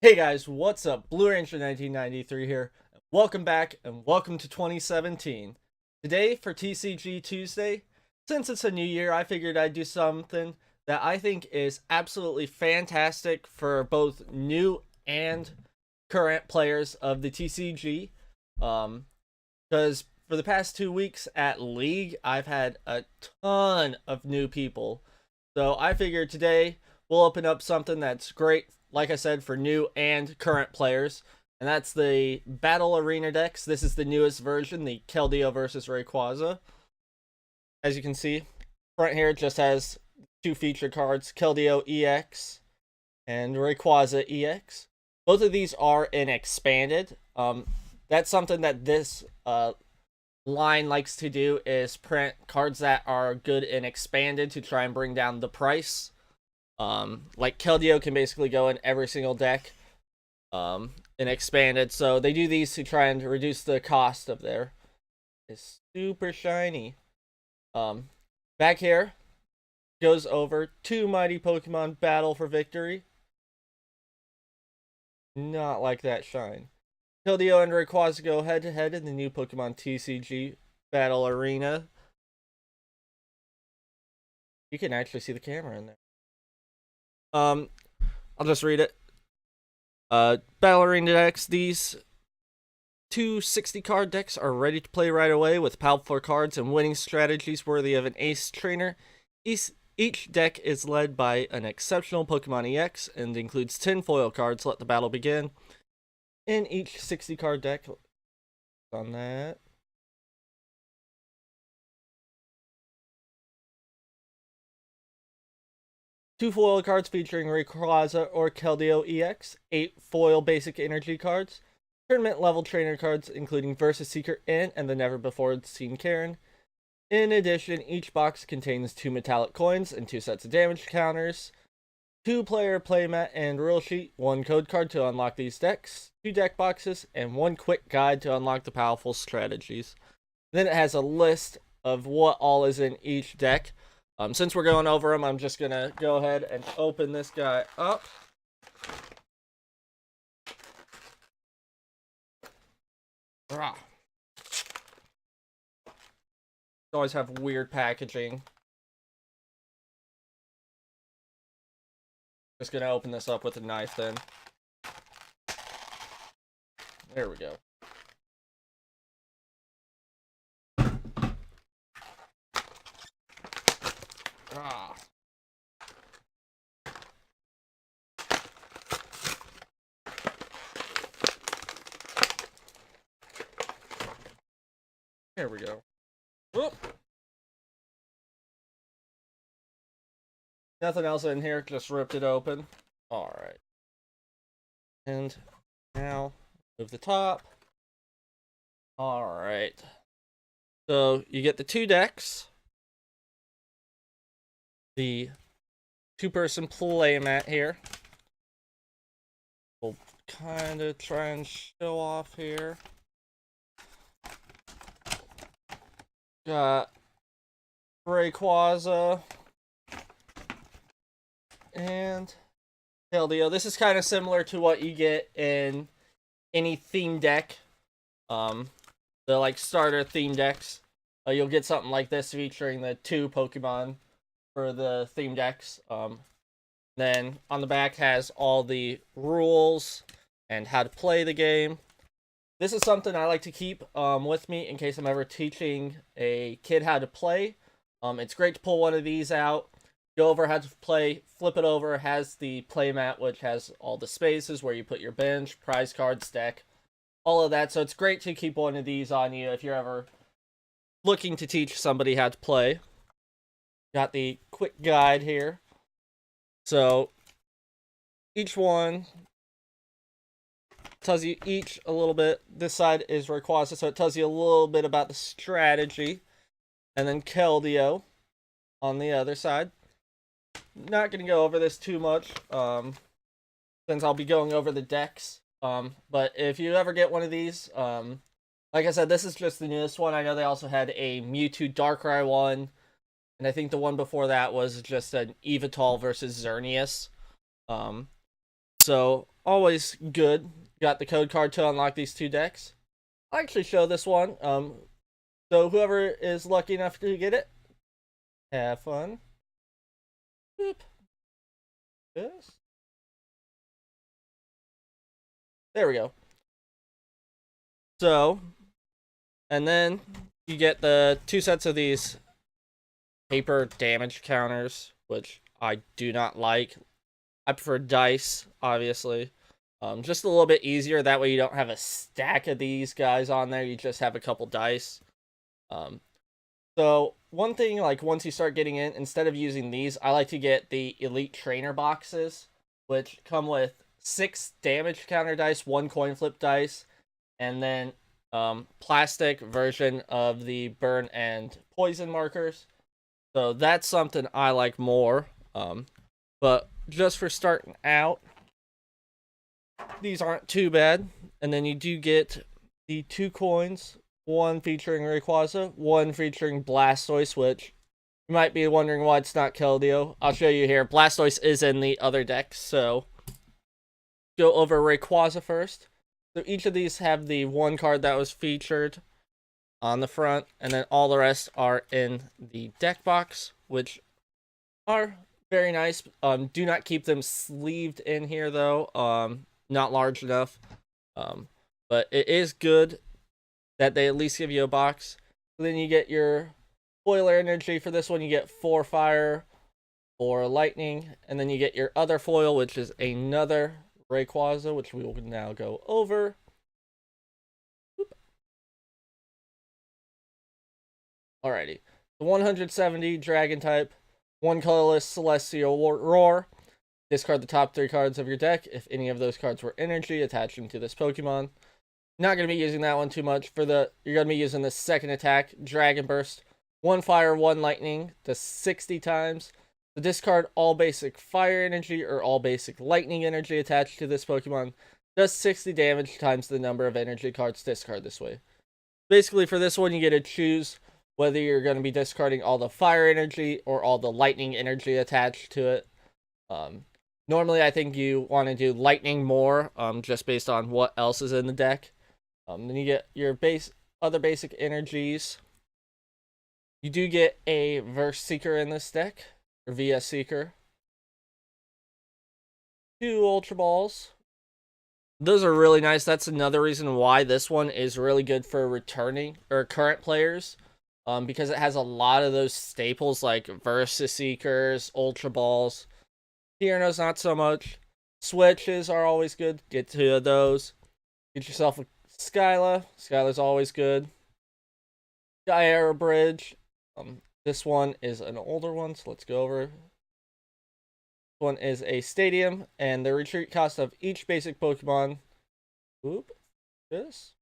Hey guys, what's up? Blue Ranger 1993 here. Welcome back and welcome to 2017. Today for TCG Tuesday, since it's a new year, I figured I'd do something that I think is absolutely fantastic for both new and current players of the TCG. Because for the past 2 weeks at League, I've had a ton of new people. So I figured today we'll open up something that's great, like I said, for new and current players. And that's the Battle Arena decks. This is the newest version, the Keldeo versus Rayquaza. As you can see, front here just has two feature cards, Keldeo EX and Rayquaza EX. Both of these are in expanded. That's something that this line likes to do, is print cards that are good in expanded to try and bring down the price. Like Keldeo can basically go in every single deck in expanded, so they do these to try and reduce the cost of their. It's super shiny. Back here goes over two mighty Pokemon battle for victory. Not like that shine. Keldeo and Rayquaza go head to head in the new Pokemon TCG Battle Arena. You can actually see the camera in there. I'll just read it. Battle Arena decks. These two 60-card decks are ready to play right away with powerful cards and winning strategies worthy of an ace trainer. Each deck is led by an exceptional Pokemon EX and includes 10 foil cards. Let the battle begin. In each 60-card deck, on that. Two foil cards featuring Rayquaza or Keldeo EX, 8 foil basic energy cards, tournament level trainer cards including Versus Seeker Int and the Never Before Seen Karen. In addition, each box contains 2 metallic coins and 2 sets of damage counters, 2-player playmat and rule sheet, 1 code card to unlock these decks, 2 deck boxes, and 1 quick guide to unlock the powerful strategies. Then it has a list of what all is in each deck. Since we're going over them, I'm just going to go ahead and open this guy up. Always have weird packaging. Just going to open this up with a knife then. There we go. There we go. Whoop. Nothing else in here, just ripped it open. Alright. And now, move the top. Alright. So, you get the 2 decks. The 2-person playmat here. We'll kind of try and show off here. Got Rayquaza and Keldeo. This is kind of similar to what you get in any theme deck. The like starter theme decks. You'll get something like this featuring the 2 Pokemon for the theme decks. Then on the back has all the rules and how to play the game. This is something I like to keep with me in case I'm ever teaching a kid how to play. It's great to pull one of these out, go over how to play, flip it over. It has the playmat, which has all the spaces where you put your bench, prize cards, deck, all of that. So it's great to keep one of these on you if you're ever looking to teach somebody how to play. Got the quick guide here. So each one tells you each a little bit. This side is Rayquaza, so it tells you a little bit about the strategy. And then Keldeo on the other side. Not going to go over this too much, since I'll be going over the decks. But if you ever get one of these, like I said, this is just the newest one. I know they also had a Mewtwo Darkrai one, and I think the one before that was just an Evital versus Xerneas. So always good. Got the code card to unlock these 2 decks. I'll actually show this one. So whoever is lucky enough to get it, have fun. Boop. Yes. There we go. So, and then you get the 2 sets of these paper damage counters, which I do not like. I prefer dice, obviously. Just a little bit easier. That way you don't have a stack of these guys on there. You just have a couple dice. So one thing, like once you start getting in, instead of using these, I like to get the Elite Trainer boxes, which come with 6 damage counter dice, 1 coin flip dice, and then plastic version of the burn and poison markers. So that's something I like more. But just for starting out, these aren't too bad. And then you do get the 2 coins, one featuring Rayquaza, one featuring Blastoise, which you might be wondering why it's not Keldeo. I'll show you here. Blastoise is in the other deck, so go over Rayquaza first. So each of these have the 1 card that was featured on the front, and then all the rest are in the deck box, which are very nice. Do not keep them sleeved in here though. Not large enough. But it is good that they at least give you a box. So then you get your foiler energy. For this one, you get 4 fire, 4 lightning, and then you get your other foil, which is another Rayquaza, which we will now go over. Alrighty. The 170 Dragon type, 1 colorless Celestial Roar. Discard the top 3 cards of your deck. If any of those cards were energy, attach them to this Pokemon. Not going to be using that one too much. You're going to be using the second attack, Dragon Burst. 1 fire, 1 lightning to 60 times. To discard all basic fire energy or all basic lightning energy attached to this Pokemon. Does 60 damage times the number of energy cards discard this way. Basically, for this one, you get to choose whether you're going to be discarding all the fire energy or all the lightning energy attached to it. Normally, I think you want to do lightning more, just based on what else is in the deck. Then you get your other basic energies. You do get a Verse Seeker in this deck, or VS Seeker. 2 Ultra Balls. Those are really nice. That's another reason why this one is really good for returning or current players. Because it has a lot of those staples like Versus Seekers, Ultra Balls. Tiernos, not so much. Switches are always good. Get 2 of those. Get yourself a Skyla. Skyla's always good. Gyara Bridge. This one is an older one, so let's go over. This one is a stadium, and the retreat cost of each basic Pokemon. Oop. This.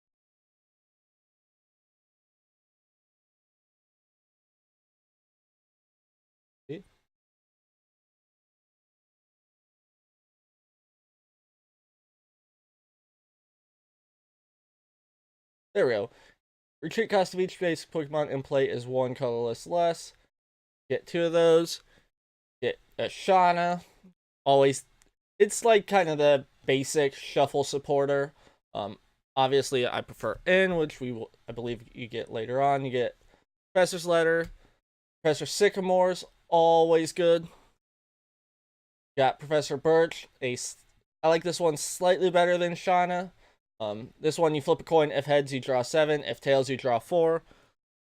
There we go. Retreat cost of each basic Pokemon in play is 1 colorless less. Get 2 of those. Get a Shauna. Always, it's like kind of the basic shuffle supporter. Obviously, I prefer N, which I believe you get later on. You get Professor's Letter. Professor Sycamore's always good. Got Professor Birch. I like this one slightly better than Shauna. This one, you flip a coin. If heads, you draw 7. If tails, you draw 4.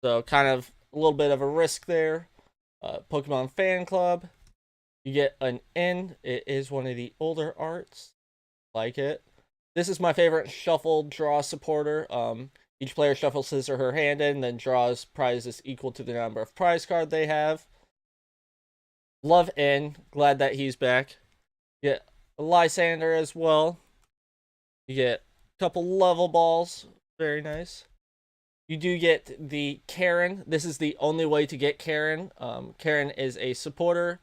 So kind of a little bit of a risk there. Pokemon Fan Club. You get an N. It is one of the older arts. Like it. This is my favorite shuffle draw supporter. Each player shuffles his or her hand in, then draws prizes equal to the number of prize card they have. Love N. Glad that he's back. You get a Lysander as well. You get couple level balls. Very nice. You do get the Karen. This is the only way to get Karen. Karen is a supporter,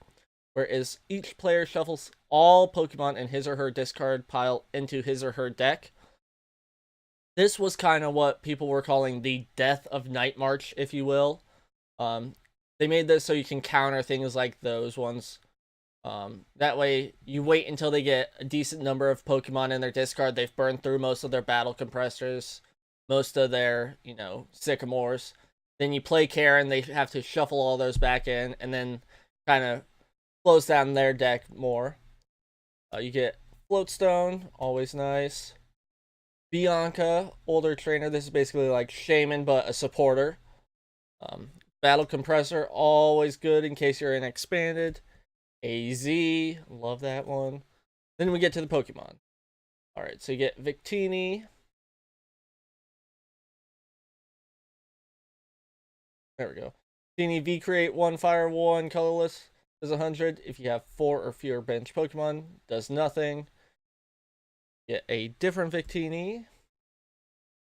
whereas each player shuffles all Pokemon in his or her discard pile into his or her deck. This was kind of what people were calling the death of Night March, if you will. They made this so you can counter things like those ones. That way, you wait until they get a decent number of Pokemon in their discard. They've burned through most of their battle compressors, most of their, sycamores. Then you play Karen, they have to shuffle all those back in, and then kind of close down their deck more. You get Floatstone, always nice. Bianca, older trainer. This is basically like Shaman, but a supporter. Battle Compressor, always good in case you're in Expanded. AZ, love that one. Then we get to the Pokemon. Alright, so you get Victini. There we go. Victini V Create 1 Fire, 1 Colorless, does 100. If you have 4 or fewer bench Pokemon, does nothing. Get a different Victini.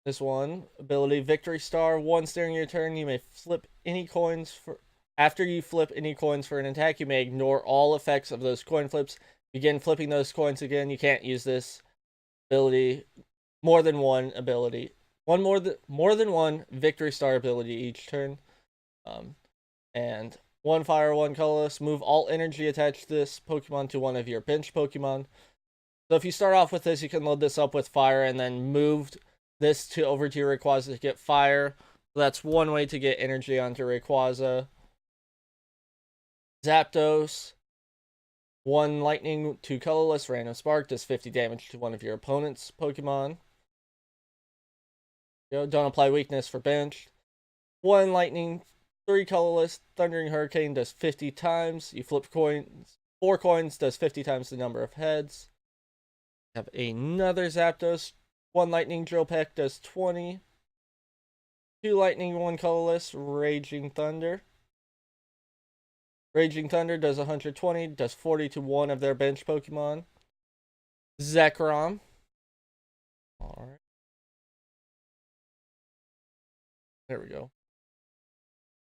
This one, ability Victory Star. Once during your turn, you may flip any coins for. After you flip any coins for an attack, you may ignore all effects of those coin flips. Begin flipping those coins again. You can't use this ability. More than one ability. More than one Victory Star ability each turn. And 1 Fire, 1 Colorless. Move all energy attached to this Pokemon to one of your bench Pokemon. So if you start off with this, you can load this up with Fire and then move this over to your Rayquaza to get Fire. So that's one way to get energy onto Rayquaza. Zapdos. 1 Lightning, 2 Colorless, Random Spark, does 50 damage to one of your opponent's Pokemon. Don't apply weakness for bench. 1 Lightning, 3 Colorless, Thundering Hurricane, does 50 times. You flip coins. 4 coins, does 50 times the number of heads. Have another Zapdos. 1 Lightning Drill Peck, does 20. 2 Lightning, 1 Colorless, Raging Thunder. Raging Thunder does 120, does 40 to one of their bench Pokemon. Zekrom. Alright. There we go.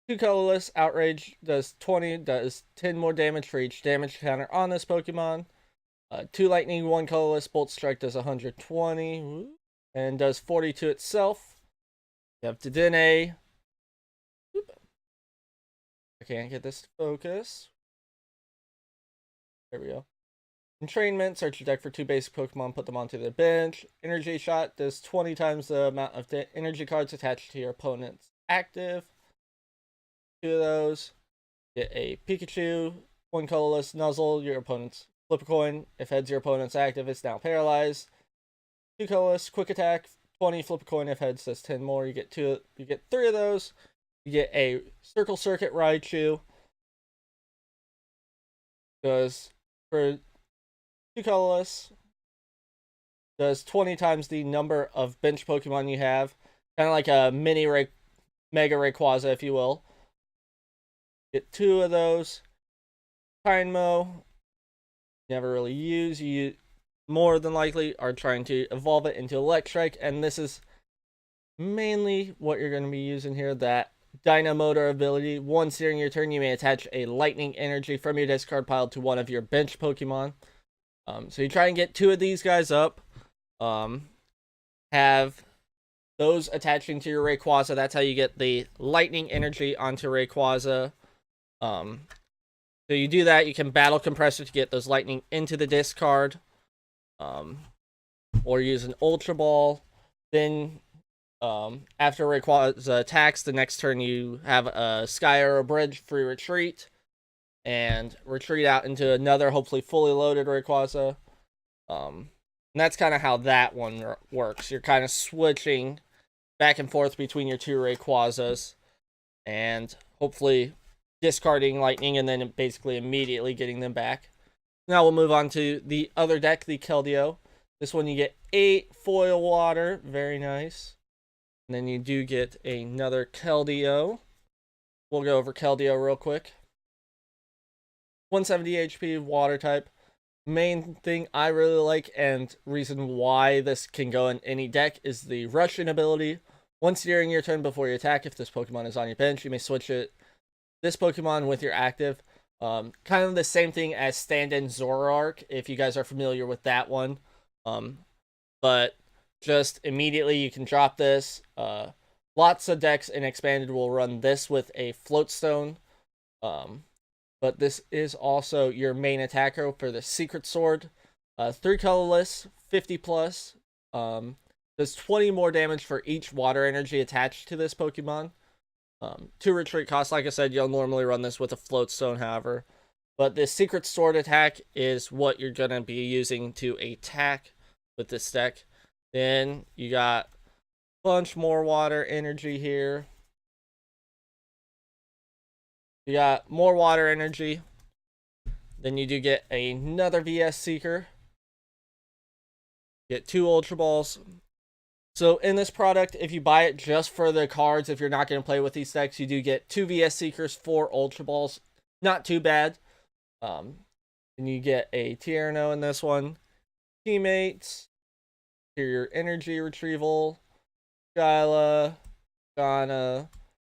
2 Colorless, Outrage does 20, does 10 more damage for each damage counter on this Pokemon. 2 Lightning, 1 Colorless, Bolt Strike does 120, and does 40 to itself. You have Dedenne. I can't get this to focus. There we go. Entrainment, search your deck for 2 basic Pokemon, put them onto the bench. Energy Shot does 20 times the amount of energy cards attached to your opponent's active. 2 of those. Get a Pikachu, 1 Colorless, Nuzzle, your opponent's flip a coin. If heads your opponent's active, it's now paralyzed. 2 Colorless, Quick Attack, 20, flip a coin. If heads does 10 more. You get 3 of those. You get a Circle Circuit Raichu. Does, for 2 Colorless, does 20 times the number of bench Pokemon you have. Kind of like a mini Mega Rayquaza, if you will. Get 2 of those. Kinemo. Never really use. You more than likely are trying to evolve it into Electrike, and this is mainly what you're going to be using here. That Dynamotor ability. Once during your turn, you may attach a lightning energy from your discard pile to one of your bench Pokemon. So you try and get 2 of these guys up. Have those attaching to your Rayquaza. That's how you get the lightning energy onto Rayquaza. So you do that. You can Battle Compressor to get those lightning into the discard. Or use an Ultra Ball. Then after Rayquaza attacks, the next turn you have a Sky Arrow Bridge free retreat. And retreat out into another, hopefully fully loaded Rayquaza. And that's kind of how that one works. You're kind of switching back and forth between your 2 Rayquazas. And hopefully discarding Lightning and then basically immediately getting them back. Now we'll move on to the other deck, the Keldeo. This one you get 8 Foil Water. Very nice. And then you do get another Keldeo. We'll go over Keldeo real quick. 170 HP, Water type. Main thing I really like and reason why this can go in any deck is the Russian ability. Once during your turn before you attack, if this Pokemon is on your bench, you may switch this Pokemon with your active. Kind of the same thing as Stand-In Zoroark, if you guys are familiar with that one. But just immediately you can drop this. Lots of decks in Expanded will run this with a Floatstone. but this is also your main attacker for the Secret Sword. 3 colorless, 50 plus. Does 20 more damage for each water energy attached to this Pokemon. 2 retreat costs. Like I said, you'll normally run this with a Float Stone, however. But this Secret Sword attack is what you're going to be using to attack with this deck. Then you got a bunch more water energy here. You got more water energy. Then you do get another VS Seeker. Get 2 Ultra Balls. So in this product, if you buy it just for the cards, if you're not going to play with these decks, you do get 2 VS Seekers, 4 Ultra Balls. Not too bad. And you get a Tierno in this one. Teammates. Here your energy retrieval. Skyla. Ghana.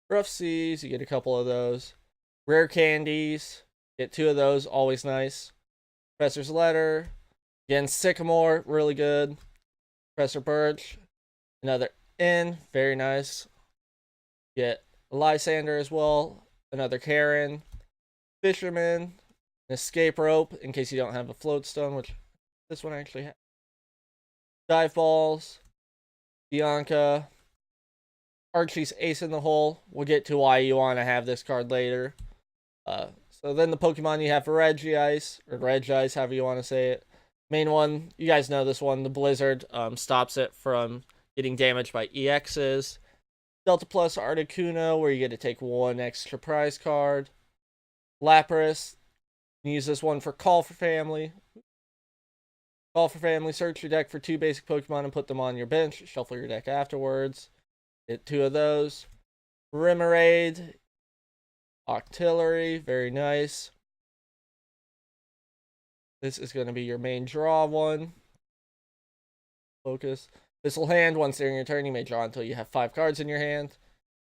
Rough Seas. You get a couple of those. Rare candies. Get 2 of those. Always nice. Professor's Letter. Again, Sycamore. Really good. Professor Birch. Another N. Very nice. Get a Lysander as well. Another Karen. Fisherman. An Escape Rope in case you don't have a Float Stone, which this one actually has. Dive Balls. Bianca. Archie's Ace in the Hole. We'll get to why you want to have this card later. So then the Pokemon you have for Regice, or Regice, however you want to say it. Main one, you guys know this one. The Blizzard stops it from getting damaged by EXs. Delta Plus Articuno, where you get to take 1 extra prize card. Lapras. Use this one for Call for Family. Call for Family, search your deck for 2 basic Pokemon and put them on your bench. Shuffle your deck afterwards. Get 2 of those. Remoraid. Octillery, very nice. This is going to be your main draw one. Focus. This will hand once during your turn. You may draw until you have 5 cards in your hand.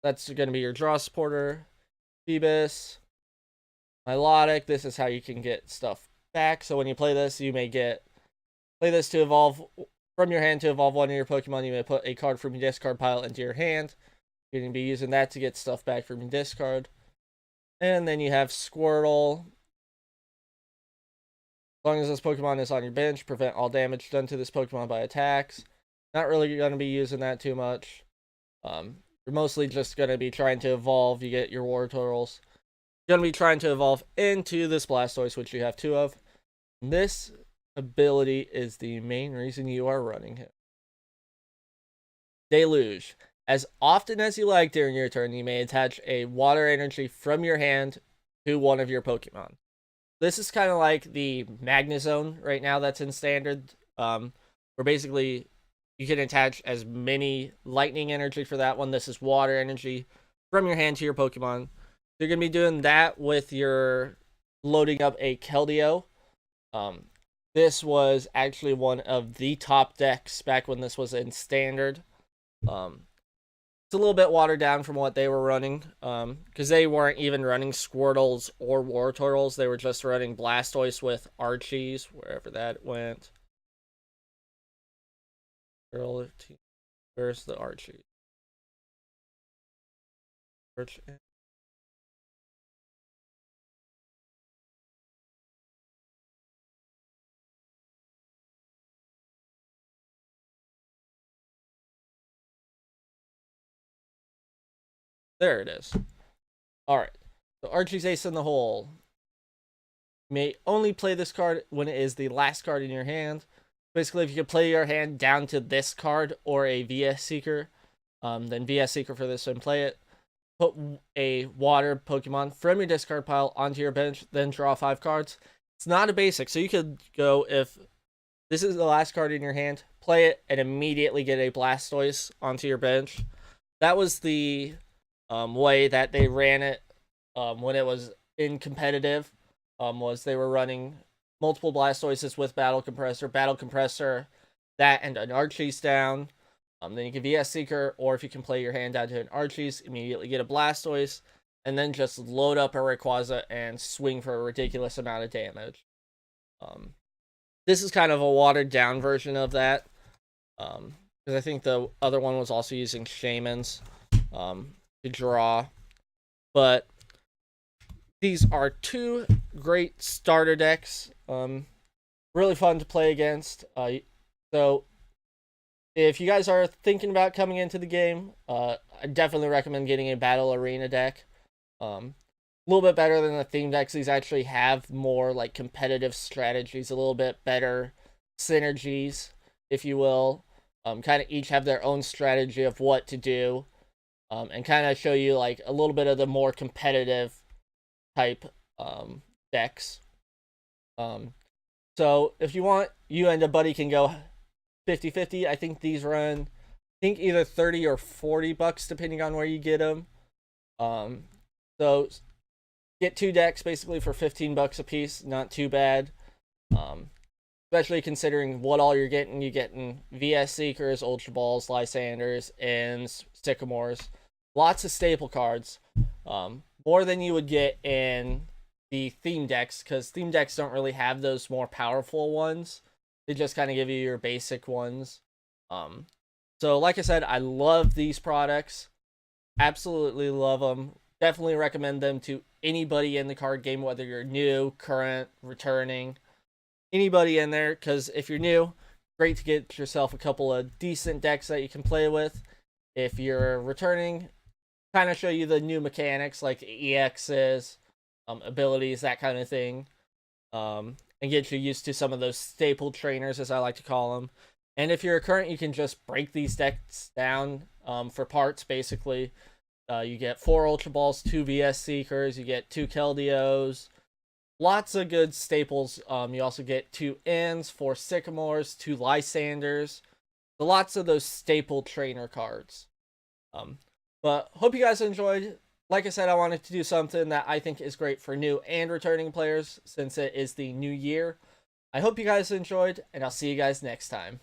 That's going to be your draw supporter. Phoebus. Milotic. This is how you can get stuff back. So when you play this, you may play this to evolve from your hand to evolve one of your Pokemon. You may put a card from your discard pile into your hand. You're going to be using that to get stuff back from your discard. And then you have Squirtle. As long as this Pokemon is on your bench, prevent all damage done to this Pokemon by attacks. Not really going to be using that too much. You're mostly just going to be trying to evolve. You get your Wartortles. You're going to be trying to evolve into this Blastoise, which you have 2 of. And this ability is the main reason you are running him. Deluge. As often as you like during your turn, you may attach a water energy from your hand to one of your Pokemon. This is kind of like the Magnezone right now that's in Standard, where basically you can attach as many lightning energy for that one. This is water energy from your hand to your Pokemon. You're going to be doing that with your loading up a Keldeo. This was actually one of the top decks back when this was in Standard. It's a little bit watered down from what they were running, because they weren't even running Squirtles or Wartortles. They were just running Blastoise with Archies, wherever that went. Where's the Archie? There it is. Alright. So Archie's Ace in the Hole. You may only play this card when it is the last card in your hand. Basically, if you can play your hand down to this card or a VS Seeker, then VS Seeker for this and play it. Put a water Pokemon from your discard pile onto your bench, then draw 5 cards. It's not a basic, so you could go, if this is the last card in your hand, play it and immediately get a Blastoise onto your bench. That was the way that they ran it when it was in competitive, was they were running multiple Blastoises with Battle Compressor, that and an Archie's down. Then you can VS Seeker, or if you can play your hand down to an Archie's, immediately get a Blastoise, and then just load up a Rayquaza and swing for a ridiculous amount of damage. This is kind of a watered down version of that, because I think the other one was also using Shamans to draw. But these are two great starter decks. Really fun to play against. So if you guys are thinking about coming into the game, I definitely recommend getting a Battle Arena deck. A little bit better than the theme decks. These actually have more like competitive strategies, a little bit better synergies, if you will. Kind of each have their own strategy of what to do, and kind of show you like a little bit of the more competitive type decks. So if you want, you and a buddy can go 50-50. I think these run, I think either 30 or $40 depending on where you get them. So get two decks basically for $15 a piece. Not too bad. Especially considering what all you're getting. You're getting VS Seekers, Ultra Balls, Lysanders, and Sycamores. Lots of staple cards. More than you would get in the theme decks, because theme decks don't really have those more powerful ones. They just kind of give you your basic ones. So like I said, I love these products. Absolutely love them. Definitely recommend them to anybody in the card game, whether you're new, current, returning, anybody in there. Because if you're new, great to get yourself a couple of decent decks that you can play with. If you're returning, kind of show you the new mechanics like EXs, abilities, that kind of thing, and get you used to some of those staple trainers, as I like to call them. And if you're a current, you can just break these decks down for parts, basically. You get 4 Ultra Balls, 2 VS Seekers, you get 2 Keldeos, lots of good staples. You also get 2 Ns, 4 Sycamores, 2 Lysanders. So lots of those staple trainer cards. But hope you guys enjoyed. Like I said, I wanted to do something that I think is great for new and returning players since it is the new year. I hope you guys enjoyed, and I'll see you guys next time.